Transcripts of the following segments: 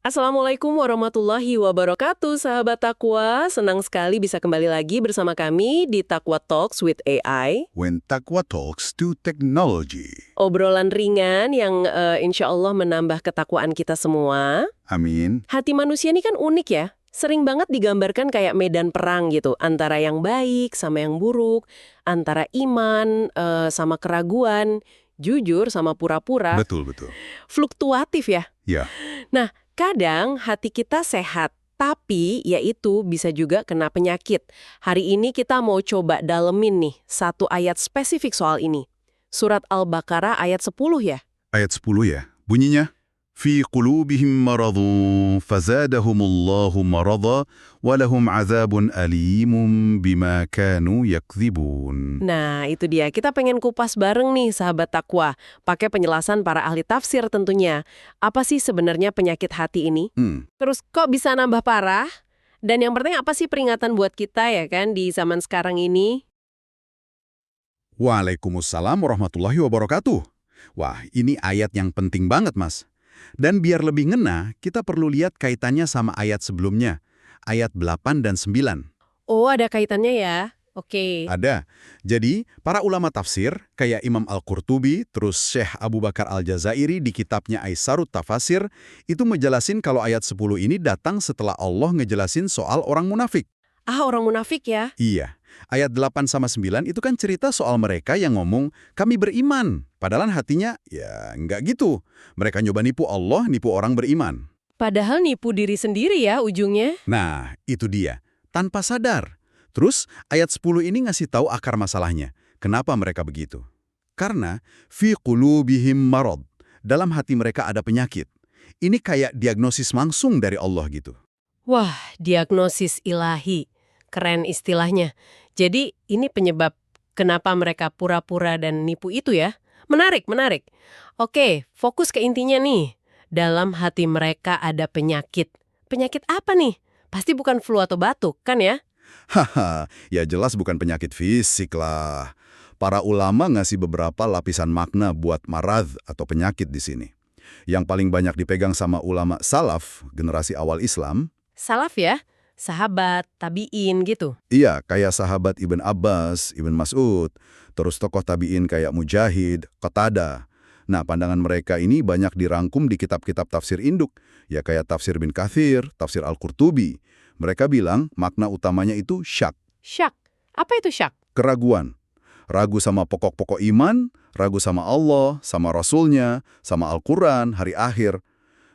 Assalamualaikum warahmatullahi wabarakatuh, sahabat Takwa. Senang sekali bisa kembali lagi bersama kami di Takwa Talks with AI. When Takwa talks to technology. Obrolan ringan yang insya Allah menambah ketakwaan kita semua. Amin. Hati manusia ini kan unik ya. Sering banget digambarkan kayak medan perang gitu. Antara yang baik sama yang buruk. Antara iman sama keraguan. Jujur sama pura-pura. Betul. Fluktuatif ya. Ya. Nah, kadang hati kita sehat, tapi yaitu bisa juga kena penyakit. Hari ini kita mau coba dalemin nih satu ayat spesifik soal ini. Surat Al-Baqarah ayat 10 ya. Ayat 10 ya. Bunyinya, Fi qulubihim maradun fazadahumullahu marada walahum azabun alimun bima kanu yakdzibun. Nah, itu dia. Kita pengen kupas bareng nih, sahabat Takwa. Pakai penjelasan para ahli tafsir tentunya. Apa sih sebenarnya penyakit hati ini? Terus kok bisa nambah parah? Dan yang penting apa sih peringatan buat kita ya kan di zaman sekarang ini? Waalaikumsalam warahmatullahi wabarakatuh. Wah, ini ayat yang penting banget, Mas. Dan biar lebih ngena, kita perlu lihat kaitannya sama ayat sebelumnya, ayat 8 dan 9. Oh, ada kaitannya ya? Oke. Ada. Jadi, para ulama tafsir, kayak Imam Al-Qurtubi, terus Syekh Abu Bakar Al-Jazairi di kitabnya Aisarut Tafasir, itu ngejelasin kalau ayat 10 ini datang setelah Allah ngejelasin soal orang munafik. Ah, orang munafik ya? Iya. Ayat 8 sama 9 itu kan cerita soal mereka yang ngomong, kami beriman. Padahal hatinya, ya nggak gitu. Mereka nyoba nipu Allah, nipu orang beriman. Padahal nipu diri sendiri ya ujungnya. Nah, itu dia. Tanpa sadar. Terus, ayat 10 ini ngasih tahu akar masalahnya. Kenapa mereka begitu? Karena, fi qulubihim marad. Dalam hati mereka ada penyakit. Ini kayak diagnosis langsung dari Allah gitu. Wah, diagnosis ilahi. Keren istilahnya. Jadi ini penyebab kenapa mereka pura-pura dan nipu itu ya? Menarik. Oke, fokus ke intinya nih. Dalam hati mereka ada penyakit. Penyakit apa nih? Pasti bukan flu atau batuk, kan ya? Haha, ya jelas bukan penyakit fisik lah. Para ulama ngasih beberapa lapisan makna buat marad atau penyakit di sini. Yang paling banyak dipegang sama ulama salaf, generasi awal Islam. Salaf ya? Sahabat, tabi'in gitu. Iya, kayak sahabat Ibn Abbas, Ibn Mas'ud, terus tokoh tabi'in kayak Mujahid, Qatadah. Nah, pandangan mereka ini banyak dirangkum di kitab-kitab tafsir induk, ya kayak tafsir bin Katsir, tafsir Al-Qurtubi. Mereka bilang makna utamanya itu syak. Syak. Apa itu syak? Keraguan. Ragu sama pokok-pokok iman, ragu sama Allah, sama Rasulnya, sama Al-Quran, hari akhir.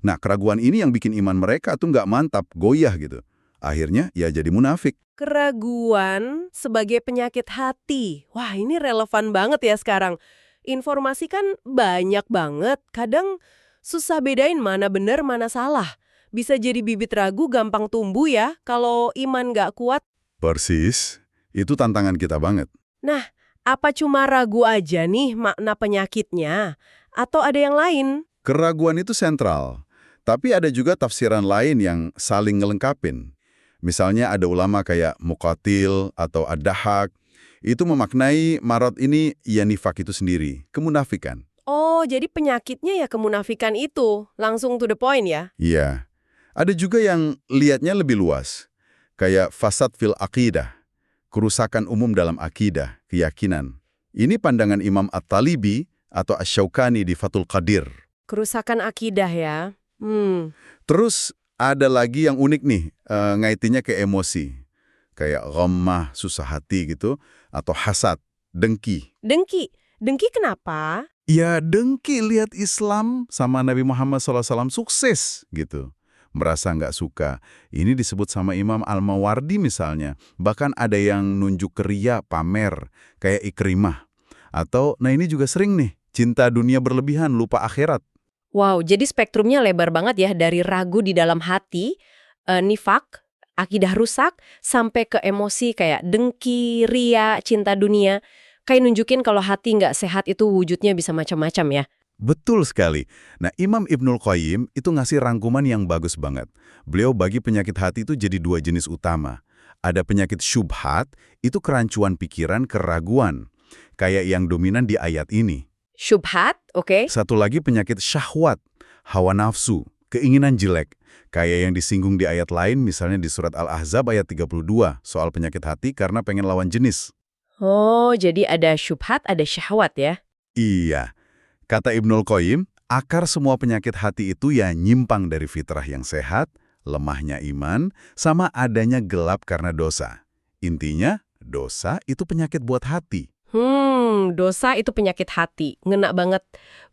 Nah, keraguan ini yang bikin iman mereka tuh nggak mantap, goyah gitu. Akhirnya, ya jadi munafik. Keraguan sebagai penyakit hati. Wah, ini relevan banget ya sekarang. Informasi kan banyak banget, kadang susah bedain mana benar, mana salah. Bisa jadi bibit ragu gampang tumbuh ya kalau iman nggak kuat. Persis, itu tantangan kita banget. Nah, apa cuma ragu aja nih makna penyakitnya? Atau ada yang lain? Keraguan itu sentral, tapi ada juga tafsiran lain yang saling ngelengkapin. Misalnya ada ulama kayak Muqatil atau Ad-Dahhak, itu memaknai marad ini ya nifak itu sendiri, kemunafikan. Oh, jadi penyakitnya ya kemunafikan itu. Langsung to the point ya? Iya. Ada juga yang lihatnya lebih luas, kayak fasad fil aqidah, kerusakan umum dalam akidah, keyakinan. Ini pandangan Imam At-Talibi atau Asy-Syaukani di Fathul Qadir. Kerusakan akidah ya? Terus ada lagi yang unik nih, ngaitinnya ke emosi. Kayak ghammah, susah hati gitu, atau hasad, dengki. Dengki? Dengki kenapa? Ya dengki lihat Islam sama Nabi Muhammad SAW sukses gitu. Merasa nggak suka. Ini disebut sama Imam Al-Mawardi misalnya. Bahkan ada yang nunjuk keria, pamer, kayak Ikrimah. Atau, nah ini juga sering nih, cinta dunia berlebihan, lupa akhirat. Wow, jadi spektrumnya lebar banget ya dari ragu di dalam hati, nifak, akidah rusak, sampai ke emosi kayak dengki, ria, cinta dunia. Kayak nunjukin kalau hati nggak sehat itu wujudnya bisa macam-macam ya. Betul sekali. Nah, Imam Ibnul Qayyim itu ngasih rangkuman yang bagus banget. Beliau bagi penyakit hati itu jadi dua jenis utama. Ada penyakit syubhat, itu kerancuan pikiran, keraguan. Kayak yang dominan di ayat ini. Syubhat, oke. Satu lagi penyakit syahwat, hawa nafsu, keinginan jelek. Kayak yang disinggung di ayat lain, misalnya di surat Al-Ahzab ayat 32, soal penyakit hati karena pengen lawan jenis. Oh, jadi ada syubhat, ada syahwat ya? Iya, kata Ibnul Qayyim, akar semua penyakit hati itu ya nyimpang dari fitrah yang sehat, lemahnya iman, sama adanya gelap karena dosa. Intinya, dosa itu penyakit buat hati. Dosa itu penyakit hati. Ngena banget.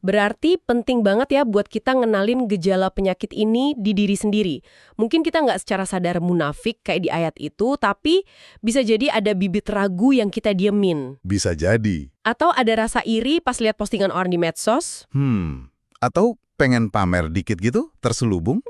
Berarti penting banget ya buat kita ngenalin gejala penyakit ini di diri sendiri. Mungkin kita nggak secara sadar munafik kayak di ayat itu, tapi bisa jadi ada bibit ragu yang kita diemin. Bisa jadi. Atau ada rasa iri pas lihat postingan orang di medsos. Atau pengen pamer dikit gitu, terselubung?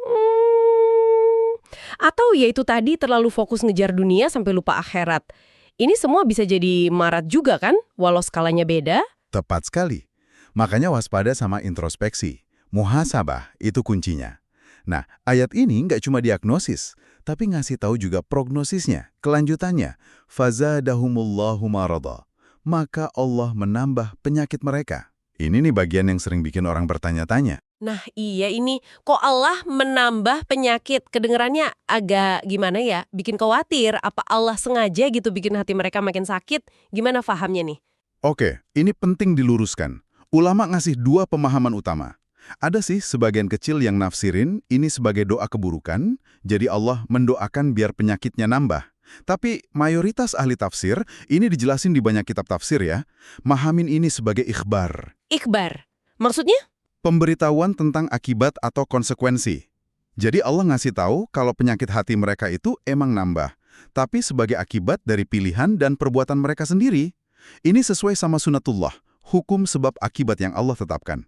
Atau ya itu tadi terlalu fokus ngejar dunia sampai lupa akhirat. Ini semua bisa jadi marat juga kan, walau skalanya beda. Tepat sekali. Makanya waspada sama introspeksi. Muhasabah itu kuncinya. Nah, ayat ini nggak cuma diagnosis, tapi ngasih tahu juga prognosisnya, kelanjutannya. Fazadahumullahu marada. Maka Allah menambah penyakit mereka. Ini nih bagian yang sering bikin orang bertanya-tanya. Nah iya ini, kok Allah menambah penyakit? Kedengerannya agak gimana ya, bikin khawatir. Apa Allah sengaja gitu bikin hati mereka makin sakit? Gimana fahamnya nih? Oke, ini penting diluruskan. Ulama ngasih dua pemahaman utama. Ada sih sebagian kecil yang nafsirin ini sebagai doa keburukan, jadi Allah mendoakan biar penyakitnya nambah. Tapi mayoritas ahli tafsir, ini dijelasin di banyak kitab tafsir ya, mahamin ini sebagai ikhbar. Ikhbar? Maksudnya? Pemberitahuan tentang akibat atau konsekuensi. Jadi Allah ngasih tahu kalau penyakit hati mereka itu emang nambah, tapi sebagai akibat dari pilihan dan perbuatan mereka sendiri. Ini sesuai sama sunatullah, hukum sebab akibat yang Allah tetapkan.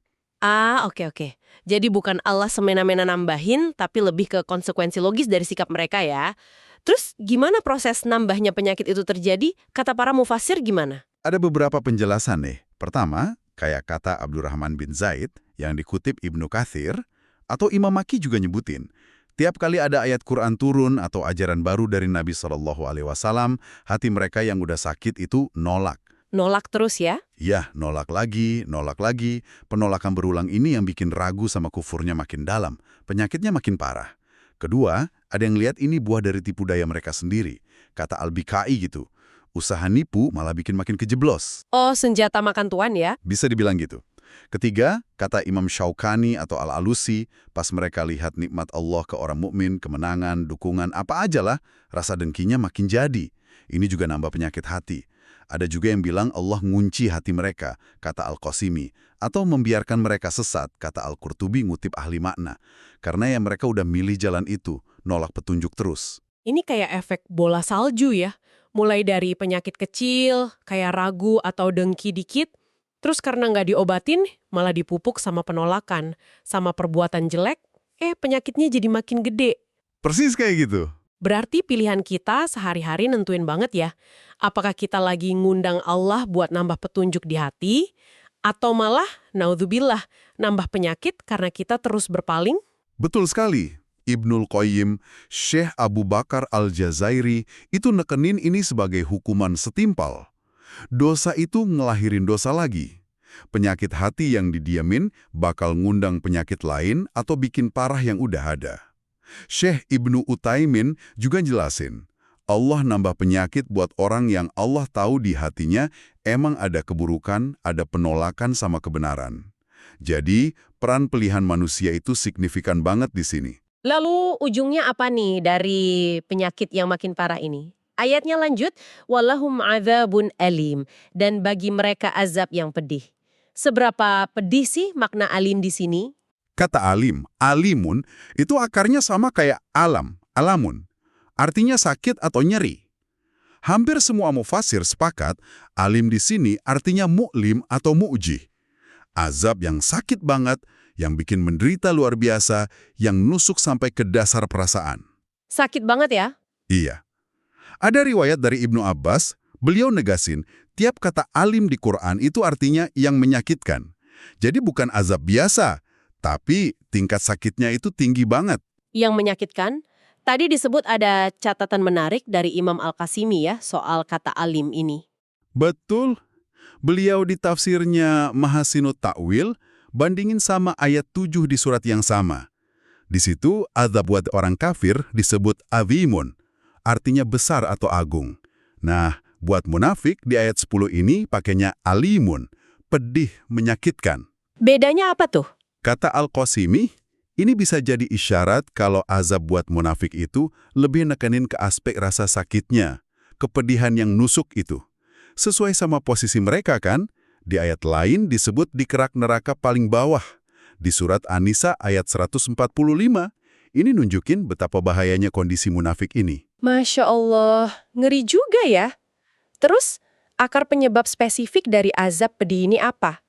Oke. Jadi bukan Allah semena-mena nambahin, tapi lebih ke konsekuensi logis dari sikap mereka ya. Terus gimana proses nambahnya penyakit itu terjadi? Kata para mufasir gimana? Ada beberapa penjelasan nih. Pertama, kayak kata Abdurrahman bin Zaid yang dikutip Ibnu Katsir, atau Imam Maki juga nyebutin. Tiap kali ada ayat Quran turun atau ajaran baru dari Nabi SAW, hati mereka yang udah sakit itu nolak. Nolak terus ya? Ya, nolak lagi, nolak lagi. Penolakan berulang ini yang bikin ragu sama kufurnya makin dalam. Penyakitnya makin parah. Kedua, ada yang lihat ini buah dari tipu daya mereka sendiri. Kata Al-Bikai gitu. Usaha nipu malah bikin makin kejeblos. Oh, senjata makan tuan ya? Bisa dibilang gitu. Ketiga, kata Imam Syaukani atau Al-Alusi, pas mereka lihat nikmat Allah ke orang mukmin, kemenangan, dukungan, apa aja lah, rasa dengkinya makin jadi. Ini juga nambah penyakit hati. Ada juga yang bilang Allah ngunci hati mereka, kata Al-Qasimi, atau membiarkan mereka sesat, kata Al-Qurtubi ngutip ahli makna. Karena ya mereka udah milih jalan itu, nolak petunjuk terus. Ini kayak efek bola salju ya. Mulai dari penyakit kecil, kayak ragu atau dengki dikit, terus karena nggak diobatin, malah dipupuk sama penolakan, sama perbuatan jelek, penyakitnya jadi makin gede. Persis kayak gitu. Berarti pilihan kita sehari-hari nentuin banget ya. Apakah kita lagi ngundang Allah buat nambah petunjuk di hati, atau malah, naudzubillah, nambah penyakit karena kita terus berpaling? Betul sekali. Ibnul Qayyim, Syekh Abu Bakar Al-Jazairi itu nekenin ini sebagai hukuman setimpal. Dosa itu ngelahirin dosa lagi. Penyakit hati yang didiamin bakal ngundang penyakit lain atau bikin parah yang udah ada. Syekh Ibnu Utsaimin juga jelasin, Allah nambah penyakit buat orang yang Allah tahu di hatinya emang ada keburukan, ada penolakan sama kebenaran. Jadi, peran pilihan manusia itu signifikan banget di sini. Lalu ujungnya apa nih dari penyakit yang makin parah ini? Ayatnya lanjut, walahum adzabun alim, dan bagi mereka azab yang pedih. Seberapa pedih sih makna alim di sini? Kata alim, alimun, itu akarnya sama kayak alam, alamun. Artinya sakit atau nyeri. Hampir semua mufasir sepakat, alim di sini artinya mu'lim atau mu'jih. Azab yang sakit banget, yang bikin menderita luar biasa, yang nusuk sampai ke dasar perasaan. Sakit banget ya? Iya. Ada riwayat dari Ibnu Abbas, beliau negasin, tiap kata alim di Quran itu artinya yang menyakitkan. Jadi bukan azab biasa, tapi tingkat sakitnya itu tinggi banget. Yang menyakitkan? Tadi disebut ada catatan menarik dari Imam Al-Qasimi ya, soal kata alim ini. Betul. Beliau di tafsirnya Mahasinut Ta'wil, bandingin sama ayat 7 di surat yang sama. Di situ, azab buat orang kafir disebut azimun, artinya besar atau agung. Nah, buat munafik di ayat 10 ini pakainya alimun, pedih, menyakitkan. Bedanya apa tuh? Kata Al-Qasimi, ini bisa jadi isyarat kalau azab buat munafik itu lebih nekenin ke aspek rasa sakitnya, kepedihan yang nusuk itu. Sesuai sama posisi mereka kan, di ayat lain disebut di kerak neraka paling bawah. Di surat An-Nisa ayat 145, ini nunjukin betapa bahayanya kondisi munafik ini. Masya Allah, ngeri juga ya. Terus, akar penyebab spesifik dari azab pedih ini apa?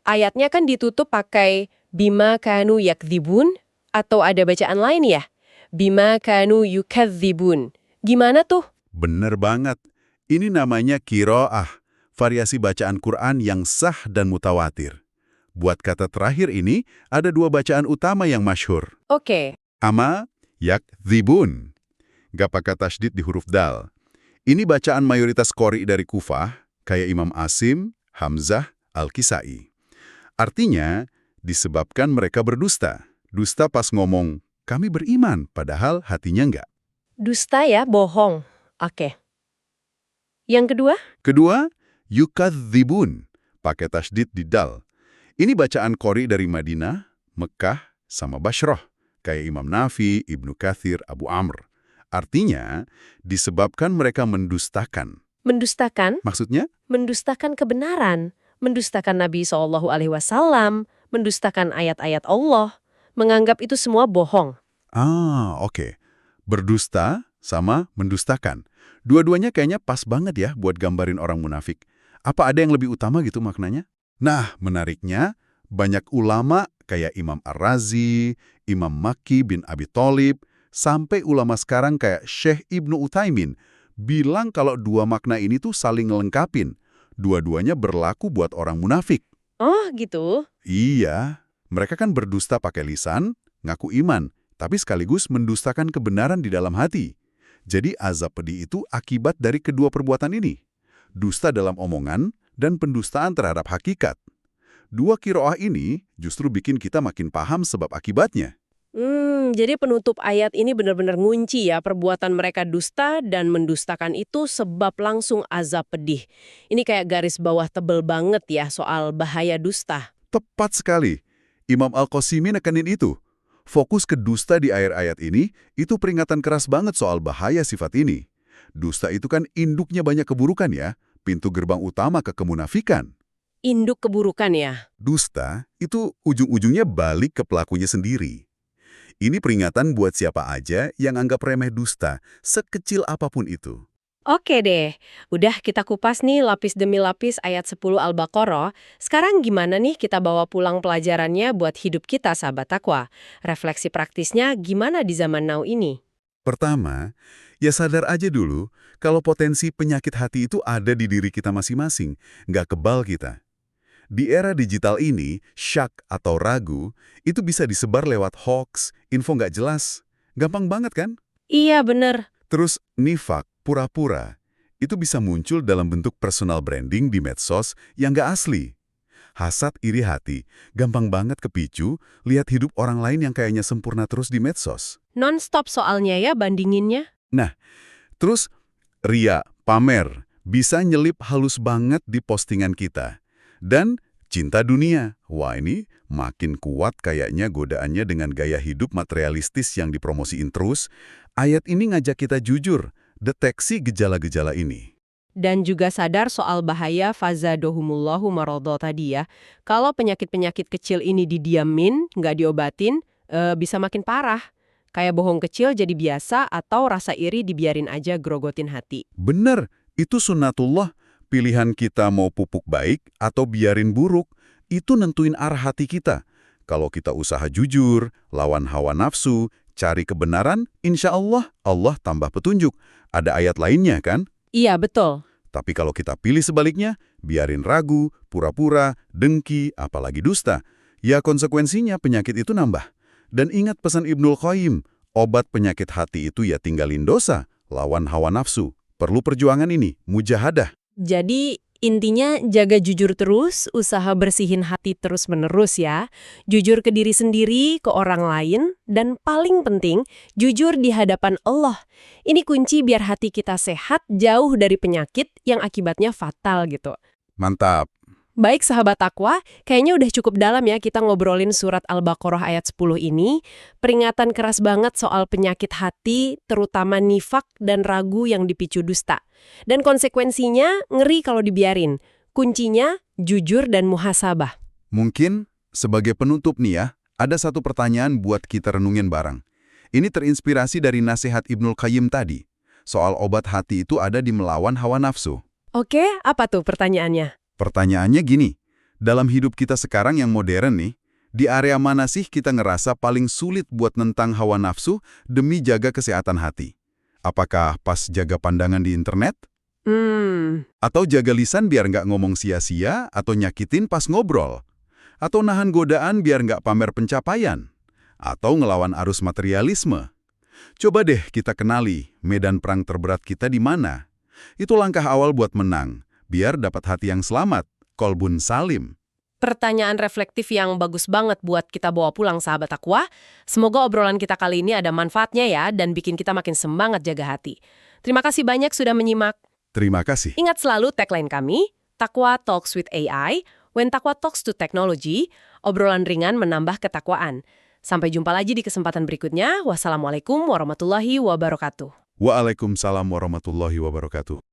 Ayatnya kan ditutup pakai bima kanu yakdzibun, atau ada bacaan lain ya? Bima kanu yukadzibun. Gimana tuh? Bener banget. Ini namanya qiraah, variasi bacaan Quran yang sah dan mutawatir. Buat kata terakhir ini, ada dua bacaan utama yang masyhur. Oke. Ama, yakdzibun. Gak pakai tasydid di huruf dal. Ini bacaan mayoritas qori dari Kufah, kayak Imam Asim, Hamzah, Al-Kisai. Artinya, disebabkan mereka berdusta. Dusta pas ngomong, kami beriman, padahal hatinya enggak. Dusta ya, bohong. Oke. Yang kedua? Kedua, yukadzibun, pakai tasydid di dal. Ini bacaan qori dari Madinah, Mekah, sama Bashrah, kayak Imam Nafi, Ibnu Katsir, Abu Amr. Artinya, disebabkan mereka mendustakan. Mendustakan? Maksudnya? Mendustakan kebenaran. Mendustakan Nabi SAW, mendustakan ayat-ayat Allah, menganggap itu semua bohong. Oke. Berdusta sama mendustakan. Dua-duanya kayaknya pas banget ya buat gambarin orang munafik. Apa ada yang lebih utama gitu maknanya? Nah, menariknya, banyak ulama kayak Imam Ar-Razi, Imam Makki bin Abi Thalib, sampai ulama sekarang kayak Syekh Ibnu Utsaimin, bilang kalau dua makna ini tuh saling ngelengkapin. Dua-duanya berlaku buat orang munafik. Oh, gitu? Iya, mereka kan berdusta pakai lisan, ngaku iman, tapi sekaligus mendustakan kebenaran di dalam hati. Jadi azab pedih itu akibat dari kedua perbuatan ini. Dusta dalam omongan dan pendustaan terhadap hakikat. Dua qiraah ini justru bikin kita makin paham sebab akibatnya. Jadi penutup ayat ini benar-benar ngunci ya, perbuatan mereka dusta dan mendustakan itu sebab langsung azab pedih. Ini kayak garis bawah tebel banget ya soal bahaya dusta. Tepat sekali. Imam Al-Qasimi nekenin itu. Fokus ke dusta di ayat-ayat ini, itu peringatan keras banget soal bahaya sifat ini. Dusta itu kan induknya banyak keburukan ya, pintu gerbang utama ke kemunafikan. Induk keburukan ya? Dusta itu ujung-ujungnya balik ke pelakunya sendiri. Ini peringatan buat siapa aja yang anggap remeh dusta, sekecil apapun itu. Oke deh, udah kita kupas nih lapis demi lapis ayat 10 Al-Baqarah. Sekarang gimana nih kita bawa pulang pelajarannya buat hidup kita, sahabat takwa? Refleksi praktisnya gimana di zaman now ini? Pertama, ya sadar aja dulu kalau potensi penyakit hati itu ada di diri kita masing-masing, nggak kebal kita. Di era digital ini, syak atau ragu itu bisa disebar lewat hoax, info nggak jelas. Gampang banget kan? Iya bener. Terus nifak, pura-pura, itu bisa muncul dalam bentuk personal branding di medsos yang nggak asli. Hasad iri hati, gampang banget kepicu lihat hidup orang lain yang kayaknya sempurna terus di medsos. Non-stop soalnya ya bandinginnya. Nah, terus ria, pamer, bisa nyelip halus banget di postingan kita. Dan cinta dunia, wah ini makin kuat kayaknya godaannya dengan gaya hidup materialistis yang dipromosiin terus. Ayat ini ngajak kita jujur, deteksi gejala-gejala ini. Dan juga sadar soal bahaya fazadohumullahu maradha tadi ya. Kalau penyakit-penyakit kecil ini didiamin, nggak diobatin, bisa makin parah. Kayak bohong kecil jadi biasa atau rasa iri dibiarin aja grogotin hati. Bener, itu sunnatullah. Pilihan kita mau pupuk baik atau biarin buruk, itu nentuin arah hati kita. Kalau kita usaha jujur, lawan hawa nafsu, cari kebenaran, insya Allah, Allah tambah petunjuk. Ada ayat lainnya kan? Iya, betul. Tapi kalau kita pilih sebaliknya, biarin ragu, pura-pura, dengki, apalagi dusta, ya konsekuensinya penyakit itu nambah. Dan ingat pesan Ibnul Qayyim, obat penyakit hati itu ya tinggalin dosa, lawan hawa nafsu. Perlu perjuangan ini, mujahadah. Jadi Intinya jaga jujur terus, usaha bersihin hati terus-menerus ya. Jujur ke diri sendiri, ke orang lain, dan paling penting, jujur di hadapan Allah. Ini kunci biar hati kita sehat, jauh dari penyakit yang akibatnya fatal gitu. Mantap. Baik sahabat takwa, kayaknya udah cukup dalam ya kita ngobrolin surat Al-Baqarah ayat 10 ini. Peringatan keras banget soal penyakit hati, terutama nifak dan ragu yang dipicu dusta. Dan konsekuensinya ngeri kalau dibiarin. Kuncinya jujur dan muhasabah. Mungkin sebagai penutup nih ya, ada satu pertanyaan buat kita renungin bareng. Ini terinspirasi dari nasihat Ibnul Qayyim tadi. Soal obat hati itu ada di melawan hawa nafsu. Oke, apa tuh pertanyaannya? Pertanyaannya gini, dalam hidup kita sekarang yang modern nih, di area mana sih kita ngerasa paling sulit buat nentang hawa nafsu demi jaga kesehatan hati? Apakah pas jaga pandangan di internet? Atau jaga lisan biar nggak ngomong sia-sia atau nyakitin pas ngobrol? Atau nahan godaan biar nggak pamer pencapaian? Atau ngelawan arus materialisme? Coba deh kita kenali medan perang terberat kita di mana. Itu langkah awal buat menang, biar dapat hati yang selamat, kolbun salim. Pertanyaan reflektif yang bagus banget buat kita bawa pulang sahabat takwa. Semoga obrolan kita kali ini ada manfaatnya ya dan bikin kita makin semangat jaga hati. Terima kasih banyak sudah menyimak. Terima kasih. Ingat selalu tagline kami, Takwa Talks with AI, when Takwa Talks to Technology, obrolan ringan menambah ketakwaan. Sampai jumpa lagi di kesempatan berikutnya. Wassalamualaikum warahmatullahi wabarakatuh. Waalaikumsalam warahmatullahi wabarakatuh.